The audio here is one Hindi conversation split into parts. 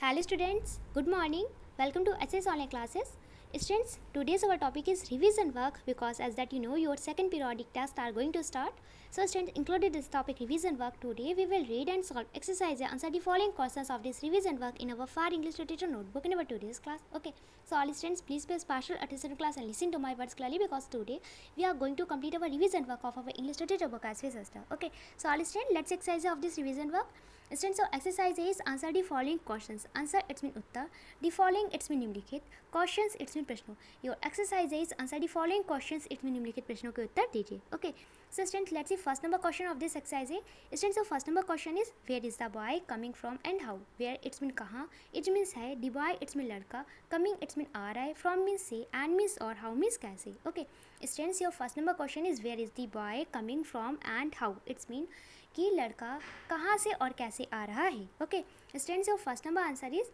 Hello students, good morning. Welcome to SS online classes. Students, today's our topic is revision work because as that you know your second periodic tests are going to start. So students, included this topic revision work today we will read and solve exercise and answer the following questions of this revision work in our far English literature notebook in our today's class. Okay, so all students please pay special attention to class and listen to my words clearly because today we are going to complete our revision work of our English literature book as we sister. Okay, so all students let's exercise of this revision work. Students, so exercise is answer the following questions. Answer it's mean Uttar. The following it's mean निम्नलिखित. Questions it's mean प्रश्नों. Your exercise is answer the following questions it's mean निम्नलिखित प्रश्नों के उत्तर दीजिए. Okay. So students, let's see first number question of this exercise है. Students, so first number question is where is the boy coming from and how. Where it's mean कहाँ. It means है. The boy it's mean लड़का. Coming it's mean आ रहा है. From means से. And means और how means कैसे. Okay. Students, your first number question is where is the boy coming from and how. It's mean कि लड़का कहाँ से और कैसे आ रहा है. Okay students, your first number answer is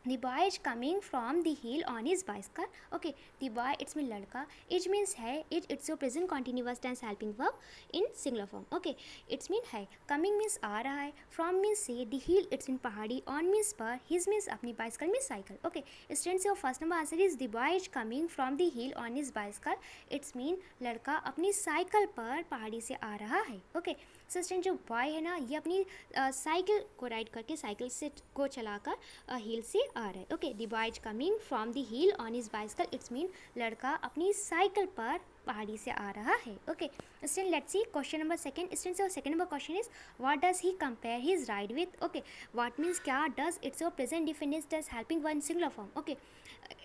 the boy is coming from the hill on his bicycle. Okay, the boy it's mean लड़का. It means है. It's your present continuous tense helping verb in singular form. Okay, it's mean है. Coming means आ रहा है. From means से. The hill it's mean पहाड़ी. On means पर. His means अपनी bicycle means cycle. Okay, students, your first number answer is the boy is coming from the hill on his bicycle. It's mean लड़का अपनी साइकिल पर पहाड़ी से आ रहा है. Okay, so students, जो बॉय है ना ये अपनी साइकिल को राइड करके साइकिल से को चलाकर हिल से आ रहा है. Okay, the boy is coming from the hill on his bicycle. It's mean लड़का अपनी साइकिल पर पहाड़ी से आ रहा है. Okay student, let's see question number second. Student, so second number question is what does he compare his ride with. Okay, what means क्या. Does it's your present definite does helping one singular form. Okay,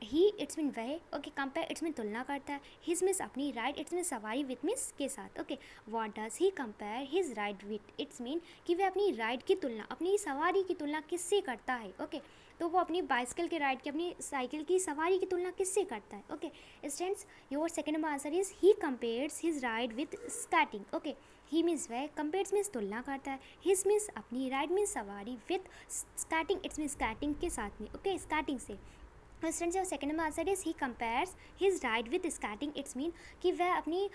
he it's mean वह. ओके, कंपेयर इट्स मीन तुलना करता है. हिज मीन्स अपनी. राइड इट्स मीन सवारी. विथ मीन्स के साथ. Okay, what does he compare his ride with. It's mean कि वह अपनी राइड की तुलना अपनी सवारी की तुलना किससे करता है. ओके, तो वो अपनी बाइसिकल के राइड की अपनी साइकिल की सवारी की तुलना किससे करता है. Okay students, your second number answer is he compares his ride with skating. Okay, he means वह. कंपेयर्स मीन्स तुलना करता है. हिज मीन्स अपनी. राइड मीन्स सवारी. With skating it's mean skating के साथ में. ओके, स्केटिंग से. Students, your second number answer is he compares his ride with skating. It's mean कि वह अपनी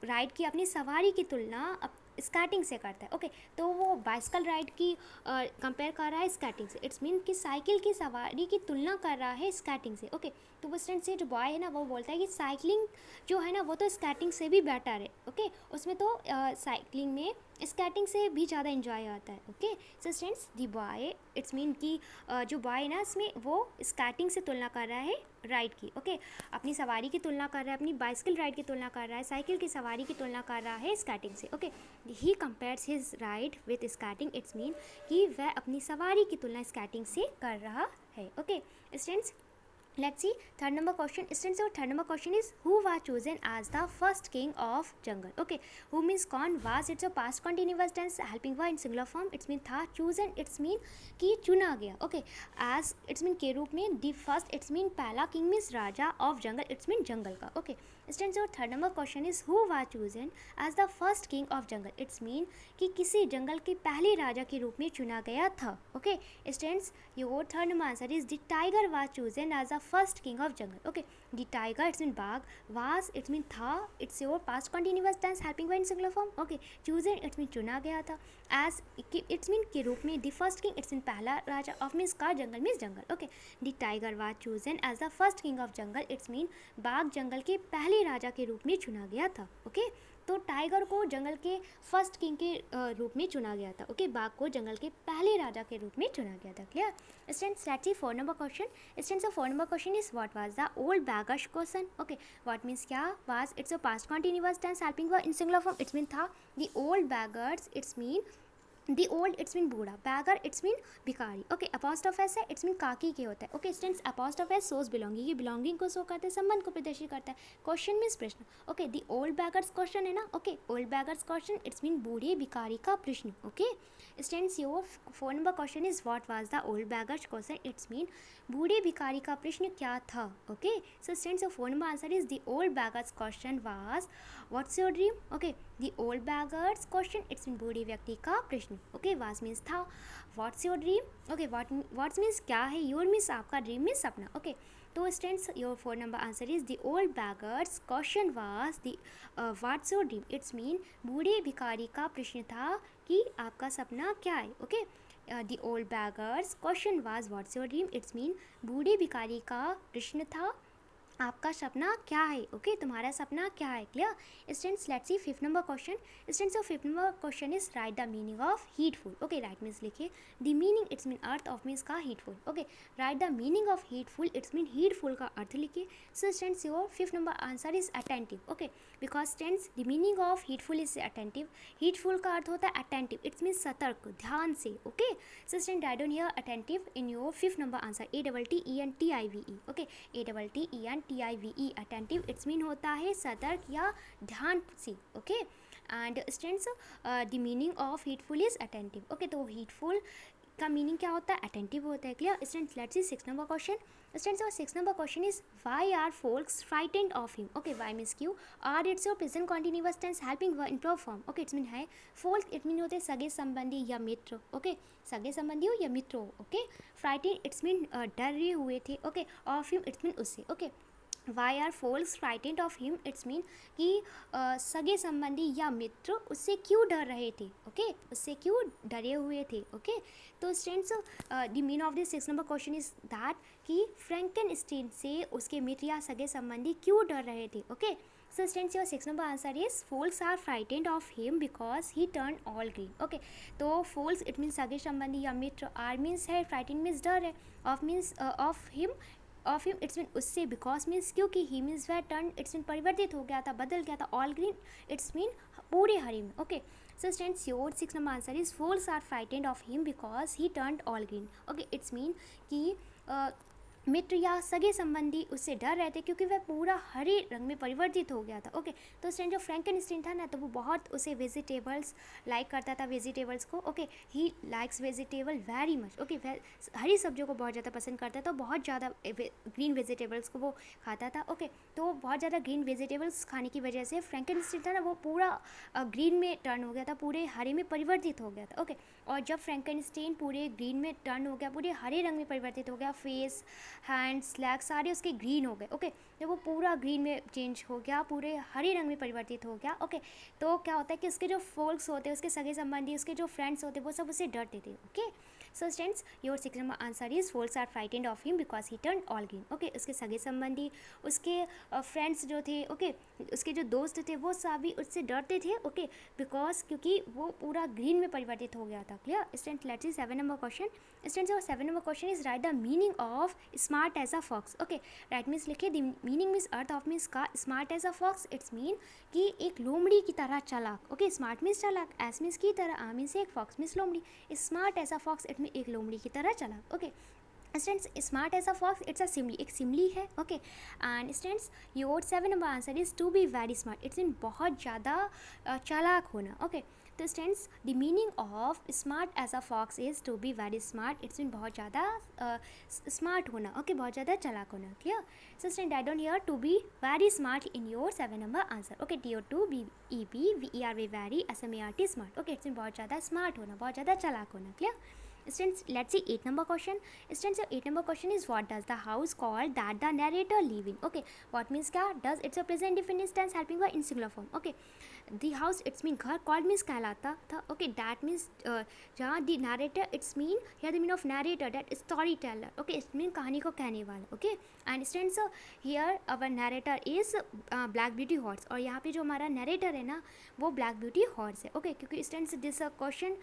राइड की अपनी सवारी की तुलना स्केटिंग से करता है. ओके, तो वो बाइसिकल राइड की कंपेयर कर रहा है स्केटिंग से. इट्स मीन कि साइकिल की सवारी की तुलना कर रहा है स्केटिंग से. ओके, तो वो स्टूडेंट से जो बॉय है ना वो बोलता है कि साइकिलिंग जो है ना वो तो स्केटिंग से भी बेटर है. ओके, उसमें तो साइकिलिंग में स्केटिंग से भी ज़्यादा इन्जॉय आता है. Okay, so students, the boy it's mean कि जो बॉय है ना इसमें वो स्केटिंग से तुलना कर रहा है राइड की. ओके, अपनी सवारी की तुलना कर रहा है. अपनी बाइसिकल राइड की तुलना कर रहा है. साइकिल की सवारी की तुलना कर रहा है स्केटिंग से. Okay, he compares his ride with skating. It's mean कि वह अपनी सवारी की तुलना स्केटिंग से कर रहा है. Okay students, let's see third number question. Students, your third number question is who was chosen as the first king of jungle. Okay, who means कौन. was it's a past continuous tense helping verb in singular form. It's mean था. chosen it's mean कि चुना गया. Okay, as it's mean के रूप में. the first it's mean पहला. king means Raja. of jungle it's mean जंगल का. Okay students, your third number question is who was chosen as the first king of jungle. it's mean कि किसी जंगल के पहले राजा के रूप में चुना गया था. Okay students, your third number answer is the tiger was chosen as the first king of jungle. Okay, the tiger it's mean बाघ. was it's mean था. it's your past continuous tense helping verb in singular form. Okay, chosen it's mean चुना गया था. as it's mean के रूप में. the first king it's mean पहला राजा. of means का. jungle means jungle. Okay, the tiger was chosen as the first king of jungle. it's mean बाघ जंगल के पहले राजा के रूप में चुना गया था. ओके, तो टाइगर को जंगल के फर्स्ट किंग के रूप में चुना गया था. ओके, बाघ को जंगल के पहले राजा के रूप में चुना गया था. Clear students, let's see four number question. Students, four number question is what was the old beggar's question. Okay, what means क्या. Was it's a past continuous tense helping verb in singular form. It's mean था. The old beggars it's mean the old it's mean बूढ़ा. बैगर इट्स मीन भिखारी. ओके, अपोस्ट्रोफ एस है इट्स मीन काकी के होता है. Okay students, apostrophe S shows belonging. ये बिलोंगिंग को शो करता है, संबंध को प्रदर्शित करता है. क्वेश्चन मीन्स प्रश्न. Okay, the old beggar's question है ना. Okay, old beggar's question it's mean बूढ़े भिखारी का प्रश्न. Okay students, your four number question is what was the old beggar's question. It's mean बूढ़े भिखारी का प्रश्न क्या था. Okay, so students, your four number answer is the old beggar's question was what's your dream. Okay, the old beggar's question it's mean बूढ़े व्यक्ति का प्रश्न. ओके, वाज मीन्स था. What's your dream. Okay, what's means क्या है. योर मीन्स आपका. ड्रीम मीन्स सपना. ओके, तो students, your four number answer is the old beggar's question was the what's your dream. It's mean बूढ़े भिखारी का प्रश्न था कि आपका सपना क्या है. Okay, the old beggar's question was what's your dream, it's mean बूढ़े भिखारी का प्रश्न था आपका सपना क्या है, ओके तुम्हारा सपना क्या है, clear students. Let's see fifth number question students. So fifth number question is write the meaning of heedful, okay write means लिखिए द मीनिंग, इट्स मीन अर्थ ऑफ मीन्स का heedful, okay write the meaning of heedful, it's mean heedful का अर्थ लिखिए। So students your fifth number answer is attentive, okay because students the meaning of heedful is attentive, heedful का अर्थ होता है अटेंटिव, इट्स मीन सतर्क, ध्यान से, okay. So student write down here attentive in your fifth number answer, ATTENTIVE, okay ATTENTIVE attentive, it's mean होता है सतर्क या ध्यान से, okay. And students the meaning of heedful is attentive, okay तो हीटफुल का मीनिंग क्या होता है, अटेंटिव होता है, clear students. Let's see six number question students. और six number question is why are folks frightened of him, okay why means क्यों, are it's your present continuous tense helping verb in probe form, okay it's mean है फोल्क, इट मीन होते हैं सगे संबंधी या मित्र, ओके सगे संबंधी हो या मित्र हो, ओके फ्राइटेंड इट्स मीन डरे हुए थे, okay of him it's mean उससे, okay why are folks frightened of him, it's mean कि सगे संबंधी या मित्र उससे क्यों डर रहे थे, ओके उससे क्यों डरे हुए थे, ओके तो students the mean of this six number question is that कि फ्रैंकेनस्टीन से उसके मित्र या सगे संबंधी क्यों डर रहे थे, okay. So students your six number answer is folks are frightened of him because he turn all green, okay तो फूल्स इट मीन्स सगे संबंधी या मित्र, आर मीन्स है, फ्राइटेंड मीन्स डर है, of means of him it's mean उससे, बिकॉज मीन्स क्योंकि ही मीन्स वह टर्न इट्स मीन परिवर्तित हो गया था, बदल गया था, ऑल ग्रीन इट्स मीन पूरे हरे में, okay. So students your six number answer is folks are frightened of him because he turn all green, okay it's mean कि मित्र या सगे संबंधी उससे डर रहे थे क्योंकि वह पूरा हरे रंग में परिवर्तित हो गया था, ओके तो स्टूडेंट जो फ्रैंकेनस्टीन था ना तो वो बहुत उसे वेजिटेबल्स लाइक करता था, वेजिटेबल्स को, okay he likes vegetable very much, okay हरी सब्जियों को बहुत ज़्यादा पसंद करता था, बहुत ज़्यादा ग्रीन वेजिटेबल्स को वो खाता था, ओके तो बहुत ज़्यादा ग्रीन वेजिटेबल्स खाने की वजह से फ्रैंकेनस्टीन था ना वो पूरा ग्रीन में टर्न हो गया था, पूरे हरे में परिवर्तित हो गया था, ओके और जब फ्रैंकेनस्टीन पूरे ग्रीन में टर्न हो गया, पूरे हरे रंग में परिवर्तित हो गया, फेस हैंड्स लेग्स सारे उसके ग्रीन हो गए, ओके जब वो पूरा ग्रीन में चेंज हो गया, पूरे हरे रंग में परिवर्तित हो गया, ओके तो क्या होता है कि उसके जो फोल्क्स होते हैं, उसके सगे संबंधी, उसके जो फ्रेंड्स होते हैं वो सब उससे डरते थे, okay. So students your six number answer is folks are frightened of him because he turn all green, okay उसके सगे संबंधी, उसके फ्रेंड्स जो थे, ओके उसके जो दोस्त थे वो सभी उससे डरते थे, ओके बिकॉज क्योंकि वो पूरा ग्रीन में परिवर्तित हो गया था, clear student. Let's see seven number question students और seven number question is write the meaning of smart as a fox, okay write means लिखिए द मीनिंग मीन्स अर्थ ऑफ मीन्स का smart as a fox, it's mean कि एक लोमड़ी की तरह चालाक, ओके स्मार्ट मीन्स चालाक, एस मीन्स की तरह, आ मीन्स एक, फॉक्स मीन्स लोमड़ी, smart as a fox it mean एक लोमड़ी की तरह चालाक, okay students smart as a fox it's a simile, एक सिमली है, okay and students your seven number answer is to be very smart, it's mean बहुत ज़्यादा चालाक होना, ओके तो students the meaning of smart as a fox is to be very smart, it's mean बहुत ज़्यादा स्मार्ट होना, ओके बहुत ज़्यादा चालाक होना, clear. So student I don't hear to be very smart in your seven number answer, okay TO2BEPVERY very SMART smart, okay it's mean बहुत ज़्यादा स्मार्ट होना, बहुत ज़्यादा चालाक होना, clear. Students, let's see 8 number question. Students, your 8 number question is what does the house called that the narrator live in? Okay, what means क्या does it's a present definite tense helping verb in singular form. Okay, the house it's mean घर, called means कहलाता था. Okay, that means जहाँ the narrator it's mean here the meaning of narrator that is storyteller. Okay, it mean कहानी को कहने वाला. Okay, and students here our narrator is Black Beauty horse और यहाँ पे जो हमारा narrator है ना वो Black Beauty horse है. Okay, क्योंकि students this question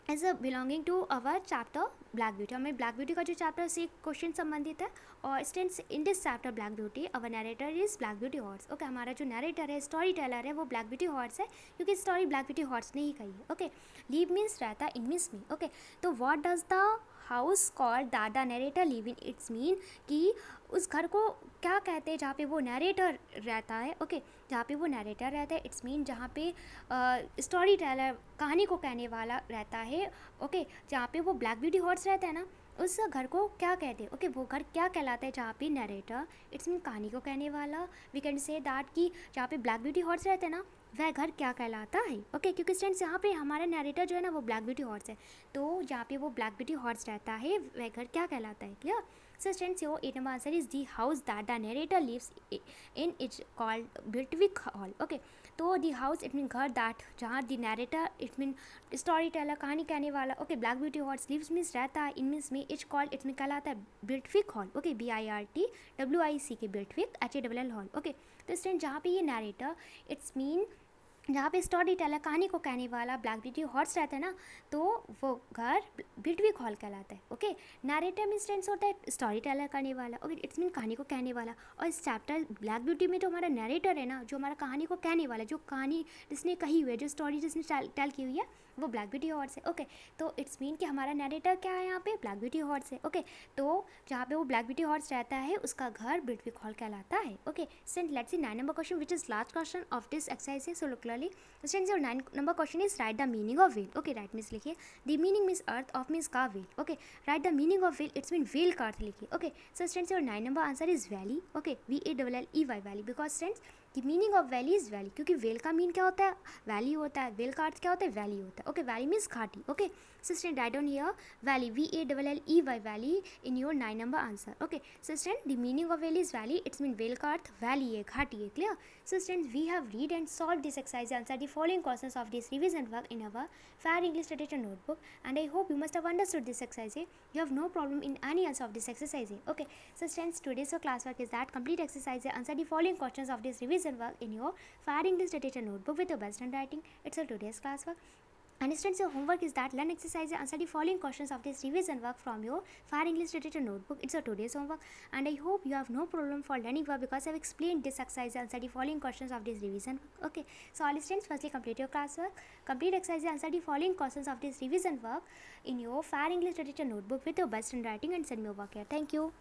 as a belonging to our chapter Black Beauty, हमें ब्लैक ब्यूटी का जो चैप्टर से क्वेश्चन संबंधित है और students in this chapter Black Beauty our narrator is Black Beauty horse, okay हमारा जो नरेटर है स्टोरी टेलर है वो ब्लैक ब्यूटी हॉर्स है क्योंकि स्टोरी ब्लैक ब्यूटी हॉर्स ने ही कही है, ओके लीव मीन्स रहता इन मीन्स में, ओके तो what does the house called that the narrator live in, it's mean कि उस घर को क्या कहते हैं जहाँ पे वो नरेटर रहता है, ओके जहाँ पे वो नरेटर रहता है इट्स मीन जहाँ पे स्टोरी टेलर कहानी को कहने वाला रहता है, ओके जहाँ पे वो ब्लैक ब्यूटी हॉर्स रहता है ना उस घर को क्या कहते हैं, ओके वो घर क्या कहलाता है जहाँ पे नरेटर इट्स मीन कहानी को कहने वाला, वी कैन से दैट कि जहाँ पे ब्लैक ब्यूटी हॉर्स रहते हैं ना वह घर क्या कहलाता है। ओके, क्योंकि स्टूडेंट्स यहाँ पे हमारा नैरेटर जो है ना वो ब्लैक ब्यूटी हॉर्स है, तो जहाँ पे वो ब्लैक ब्यूटी हॉर्स रहता है वह घर क्या कहलाता है। Clear. So students, your 8 number answer is the house that the narrator lives in is called Birtwick Hall. Okay, तो the house it mean घर that जहाँ the narrator it mean story teller कहानी कहने वाला। okay, black beauty horse lives means रहता है, in means में it's called it mean कहलाता है Birtwick Hall. okay, BIRTWIC Birtwick HALL Hall. okay, तो स्टूडेंट जहाँ पे ये narrator it's mean जहाँ पे स्टोरी टेलर कहानी को कहने वाला ब्लैक ब्यूटी हॉर्स रहता है ना, तो वो घर बिटविक हॉल कहलाता है। ओके, नैरेटर मीन्स टेंस होता है स्टोरी टेलर करने वाला। ओके, इट्स मीन कहानी को कहने वाला। और इस चैप्टर ब्लैक ब्यूटी में तो हमारा नैरेटर है ना, जो हमारा कहानी को कहने वाला, जो कहानी जिसने कही हुई है, जो स्टोरी जिसने टेल की हुई है, वो ब्लैक ब्यूटी हॉर्स है। ओके, तो इट्स मीन कि हमारा नैरेटर क्या है यहाँ पे ब्लैक ब्यूटी हॉर्स है। ओके, तो जहाँ पे वो ब्लैक ब्यूटी हॉर्स रहता है उसका घर बिटविक हॉल कहलाता है। Okay, sent let's see 9 number question which is last question of this exercise. So look clearly. Since your 9 number question is write the meaning of whale. Okay, right means लिखिए the meaning means earth, of means का whale. Okay, write the meaning of whale, it's mean whale का अर्थ लिखिए। Okay, so students your 9 number answer is valley. Okay, VALLEY valley, because students the meaning of valley is valley, क्योंकि whale का मीन क्या होता है वैली होता है, whale का अर्थ क्या होता है वैली होता है। Okay, valley means घाटी। Okay, so student write down here valley, VALLEY valley in your 9 number answer. Okay, so student the meaning of valley is valley, it's mean whale का अर्थ वैली है, घाटी है। Clear? So students, we have read and solved this exercise, answer the following questions of this revision work in our Fair English Literature notebook, and I hope you must have understood this exercise. You have no problem in any answer of this exercise. Okay, so students, today's classwork is that complete exercise, answer the following questions of this revision work in your Fair English Literature notebook with your best handwriting. It's a today's classwork. And students, your homework is that learn exercise, answer the following questions of this revision work from your Fair English Literature notebook. It's a today's homework, and I hope you have no problem for learning work because I've explained this exercise, answer the following questions of this revision work. Okay, so all students, firstly complete your classwork, complete exercise, answer the following questions of this revision work in your Fair English Literature notebook with your best handwriting, and send me your work here. Thank you.